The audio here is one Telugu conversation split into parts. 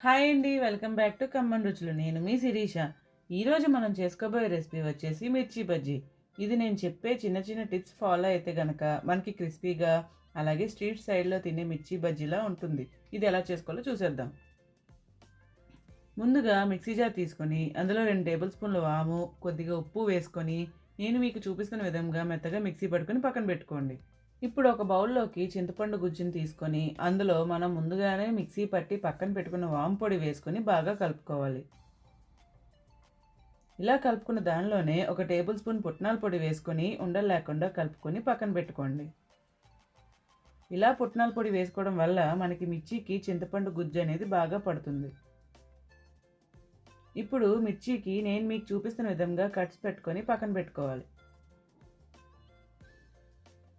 హాయ్ అండి. వెల్కమ్ బ్యాక్ టు కమ్మన్ రుచులు. నేను మీ శిరీష. ఈరోజు మనం చేసుకోబోయే రెసిపీ వచ్చేసి మిర్చి బజ్జీ. ఇది నేను చెప్పే చిన్న చిన్న టిప్స్ ఫాలో అయితే గనక మనకి క్రిస్పీగా అలాగే స్ట్రీట్ సైడ్లో తినే మిర్చి బజ్జీలా ఉంటుంది. ఇది ఎలా చేసుకోవాలో చూసేద్దాం. ముందుగా మిక్సీ జార్ తీసుకొని అందులో 2 టేబుల్ స్పూన్ల వాము, కొద్దిగా ఉప్పు వేసుకొని నేను మీకు చూపిస్తున్న విధంగా మెత్తగా మిక్సీ పట్టుకొని పక్కన పెట్టుకోండి. ఇప్పుడు ఒక బౌల్లోకి చింతపండు గుజ్జుని తీసుకొని అందులో మనం ముందుగానే మిక్సీ పట్టి పక్కన పెట్టుకున్న వాము పొడి వేసుకొని బాగా కలుపుకోవాలి. ఇలా కలుపుకున్న దానిలోనే ఒక టేబుల్ స్పూన్ పుట్నాల పొడి వేసుకొని ఉండలు లేకుండా కలుపుకొని పక్కన పెట్టుకోండి. ఇలా పుట్నాల పొడి వేసుకోవడం వల్ల మనకి మిర్చికి చింతపండు గుజ్జు అనేది బాగా పడుతుంది. ఇప్పుడు మిర్చికి నేను మీకు చూపిస్తున్న విధంగా కట్స్ పెట్టుకొని పక్కన పెట్టుకోవాలి.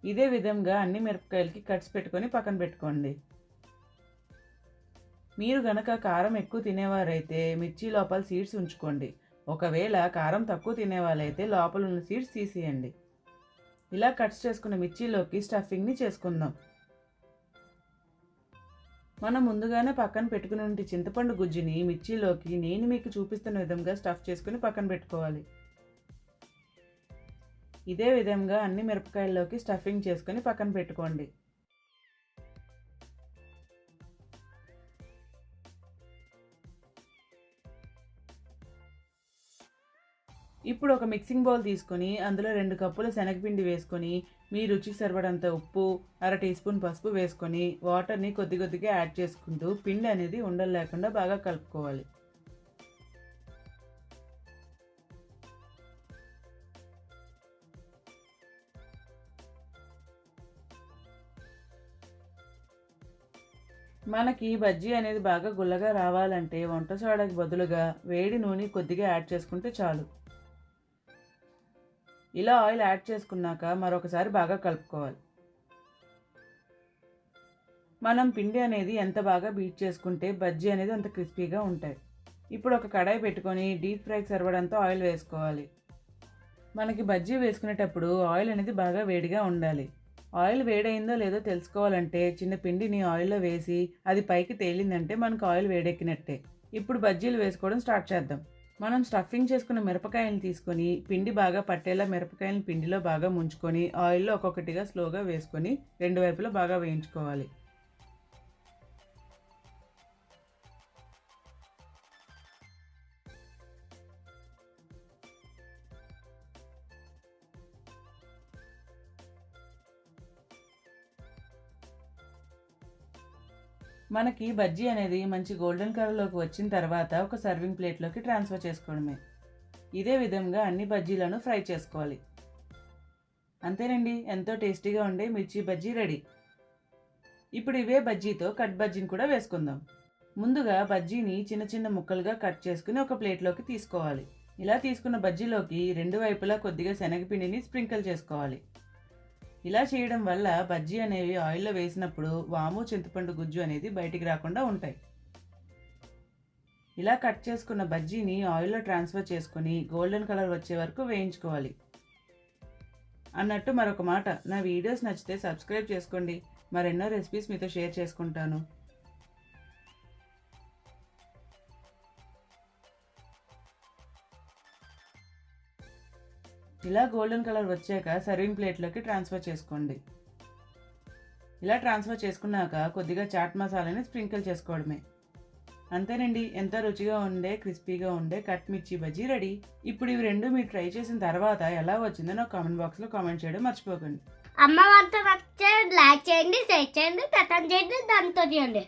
ఇదే విధంగా అన్ని మిరపకాయలకి కట్స్ పెట్టుకొని పక్కన పెట్టుకోండి. మీరు గనక కారం ఎక్కువ తినేవారైతే మిర్చి లోపల సీడ్స్ ఉంచుకోండి. ఒకవేళ కారం తక్కువ తినేవాళ్ళైతే లోపల ఉన్న సీడ్స్ తీసేయండి. ఇలా కట్స్ చేసుకున్న మిర్చిలోకి స్టఫింగ్ని చేసుకుందాం. మనం ముందుగానే పక్కన పెట్టుకుని ఉంటే చింతపండు గుజ్జుని మిర్చిలోకి నేను మీకు చూపిస్తున్న విధంగా స్టఫ్ చేసుకుని పక్కన పెట్టుకోవాలి. ఇదే విధంగా అన్ని మిరపకాయల్లోకి స్టఫింగ్ చేసుకొని పక్కన పెట్టుకోండి. ఇప్పుడు ఒక మిక్సింగ్ బౌల్ తీసుకొని అందులో 2 కప్పుల శనగపిండి వేసుకొని మీ రుచికి సరిపడంత ఉప్పు, అర టీ స్పూన్ పసుపు వేసుకొని వాటర్ని కొద్ది కొద్దిగా యాడ్ చేసుకుంటూ పిండి అనేది ఉండలు లేకుండా బాగా కలుపుకోవాలి. మనకి బజ్జీ అనేది బాగా గుల్లగా రావాలంటే వంట సోడాకి బదులుగా వేడి నూనె కొద్దిగా యాడ్ చేసుకుంటే చాలు. ఇలా ఆయిల్ యాడ్ చేసుకున్నాక మరొకసారి బాగా కలుపుకోవాలి. మనం పిండి అనేది ఎంత బాగా బీట్ చేసుకుంటే బజ్జీ అనేది అంత క్రిస్పీగా ఉంటాయి. ఇప్పుడు ఒక కడాయి పెట్టుకొని డీప్ ఫ్రైకి సరిపడంత ఆయిల్ వేసుకోవాలి. మనకి బజ్జీ వేసుకునేటప్పుడు ఆయిల్ అనేది బాగా వేడిగా ఉండాలి. ఆయిల్ వేడైందో లేదో తెలుసుకోవాలంటే చిన్న పిండిని ఆయిల్లో వేసి అది పైకి తేలిందంటే మనకు ఆయిల్ వేడెక్కినట్టే. ఇప్పుడు బజ్జీలు వేసుకోవడం స్టార్ట్ చేద్దాం. మనం స్టఫింగ్ చేసుకున్న మిరపకాయలను తీసుకొని పిండి బాగా పట్టేలా మిరపకాయలను పిండిలో బాగా ముంచుకొని ఆయిల్లో ఒక్కొక్కటిగా స్లోగా వేసుకొని 2 వైపులా బాగా వేయించుకోవాలి. మనకి బజ్జీ అనేది మంచి గోల్డెన్ కలర్లోకి వచ్చిన తర్వాత ఒక సర్వింగ్ ప్లేట్లోకి ట్రాన్స్ఫర్ చేసుకోవడమే. ఇదే విధంగా అన్ని బజ్జీలను ఫ్రై చేసుకోవాలి. అంతేనండి, ఎంతో టేస్టీగా ఉండే మిర్చి బజ్జీ రెడీ. ఇప్పుడు ఇవే బజ్జీతో కట్ బజ్జీని కూడా వేసుకుందాం. ముందుగా బజ్జీని చిన్న చిన్న ముక్కలుగా కట్ చేసుకుని ఒక ప్లేట్లోకి తీసుకోవాలి. ఇలా తీసుకున్న బజ్జీలోకి 2 వైపులా కొద్దిగా శనగపిండిని స్ప్రింకిల్ చేసుకోవాలి. ఇలా చేయడం వల్ల బజ్జీ అనేవి ఆయిల్లో వేసినప్పుడు వాము, చింతపండు గుజ్జు అనేది బయటికి రాకుండా ఉంటాయి. ఇలా కట్ చేసుకున్న బజ్జీని ఆయిల్లో ట్రాన్స్ఫర్ చేసుకొని గోల్డెన్ కలర్ వచ్చే వరకు వేయించుకోవాలి. అన్నట్టు మరొక మాట, నా వీడియోస్ నచ్చితే సబ్స్క్రైబ్ చేసుకోండి. మరెన్నో రెసిపీస్ మీతో షేర్ చేసుకుంటాను. ఇలా గోల్డెన్ కలర్ వచ్చాక సర్వింగ్ ప్లేట్లోకి ట్రాన్స్ఫర్ చేసుకోండి. ఇలా ట్రాన్స్ఫర్ చేసుకున్నాక కొద్దిగా చాట్ మసాలాని స్ప్రింకిల్ చేసుకోవడమే. అంతేనండి, ఎంతో రుచిగా ఉండే క్రిస్పీగా ఉండే కట్ మిర్చి బజ్జీ రెడీ. ఇప్పుడు ఇవి 2 మీరు ట్రై చేసిన తర్వాత ఎలా వచ్చిందో నాకు కామెంట్ బాక్స్లో కామెంట్ చేయడం మర్చిపోకండి. అమ్మ వంట నచ్చితే లైక్ చేయండి, షేర్ చేయండి, కమెంట్ చేయండి, దాంతో చేయండి.